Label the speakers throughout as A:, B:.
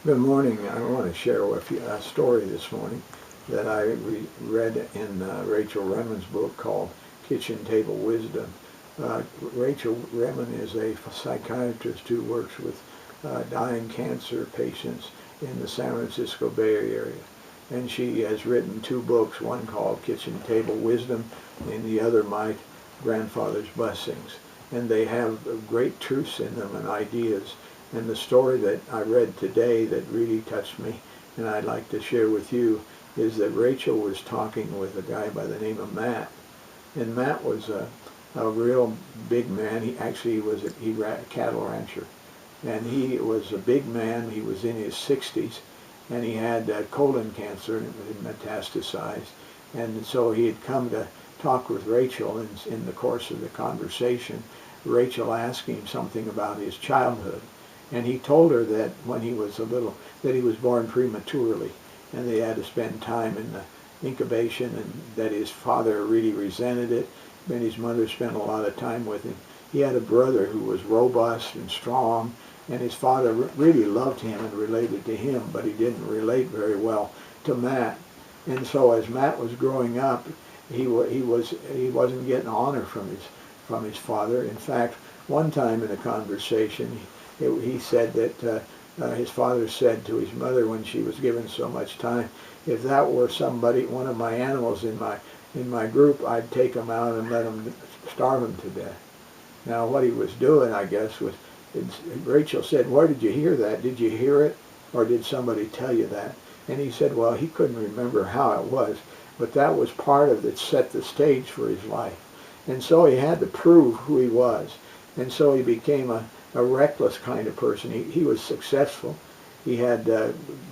A: Good morning. I want to share with you a story this morning that I read in Rachel Remen's book called Kitchen Table Wisdom. Rachel Remen is a psychiatrist who works with dying cancer patients in the San Francisco Bay Area. And she has written two books, one called Kitchen Table Wisdom and the other My Grandfather's Blessings. And they have great truths in them and ideas. And the story that I read today that really touched me and I'd like to share with you is that Rachel was talking with a guy by the name of Matt. And Matt was a real big man. He ran a cattle rancher. And he was a big man. He was in his 60s. And he had colon cancer and it had metastasized. And so he had come to talk with Rachel, and in the course of the conversation, Rachel asked him something about his childhood. And he told her that when he was that he was born prematurely, and they had to spend time in the incubation, and that his father really resented it, and his mother spent a lot of time with him. He had a brother who was robust and strong, and his father really loved him and related to him, but he didn't relate very well to Matt. And so as Matt was growing up, he wasn't getting honor from his father. In fact, one time in a conversation, he said that his father said to his mother when she was given so much time, if that were one of my animals in my group, I'd take him out and let him starve him to death. Now what he was doing, I guess, was, Rachel said, where did you hear that? Did you hear it, or did somebody tell you that? And he said, well, he couldn't remember how it was, but that was part of it, set the stage for his life. And so he had to prove who he was. And so he became a reckless kind of person. He was successful. He had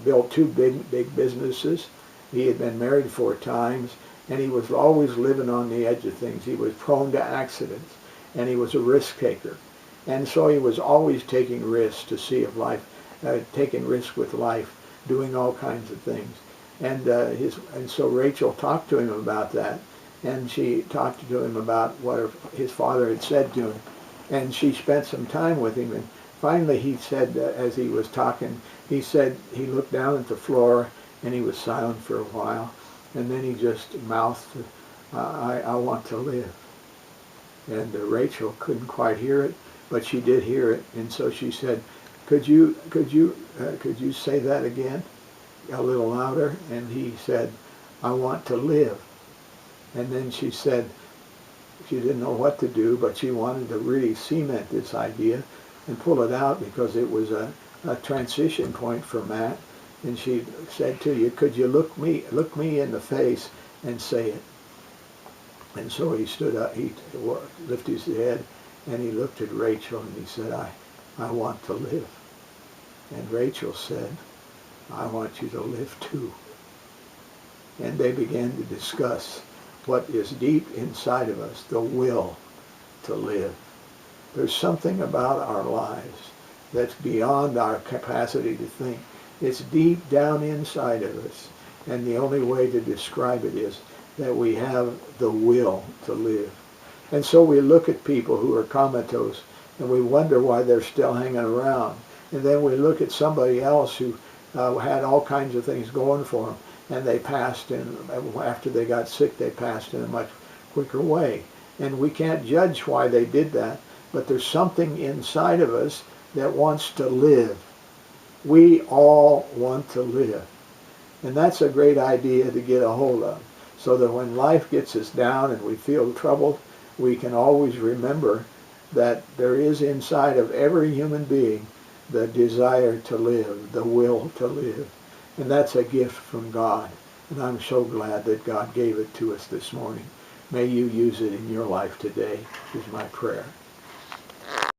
A: built two big businesses. He had been married 4 times, and he was always living on the edge of things. He was prone to accidents, and he was a risk taker. And so he was always taking risks to see if life, taking risks with life, doing all kinds of things. And so Rachel talked to him about that, and she talked to him about what his father had said to him. And she spent some time with him, and finally he said, as he was talking, he said he looked down at the floor and he was silent for a while, and then he just mouthed, I want to live. And Rachel couldn't quite hear it, but she did hear it, and so she said, could you say that again a little louder? And he said, I want to live. And then she said, she didn't know what to do, but she wanted to really cement this idea and pull it out because it was a transition point for Matt. And she said to you, could you look me in the face and say it? And so he stood up, he lifted his head, and he looked at Rachel and he said, I want to live. And Rachel said, I want you to live too. And they began to discuss what is deep inside of us, the will to live. There's something about our lives that's beyond our capacity to think. It's deep down inside of us, and the only way to describe it is that we have the will to live. And so we look at people who are comatose, and we wonder why they're still hanging around. And then we look at somebody else who had all kinds of things going for them, and they passed, and after they got sick, they passed in a much quicker way. And we can't judge why they did that, but there's something inside of us that wants to live. We all want to live. And that's a great idea to get a hold of, so that when life gets us down and we feel troubled, we can always remember that there is inside of every human being the desire to live, the will to live. And that's a gift from God. And I'm so glad that God gave it to us this morning. May you use it in your life today, is my prayer.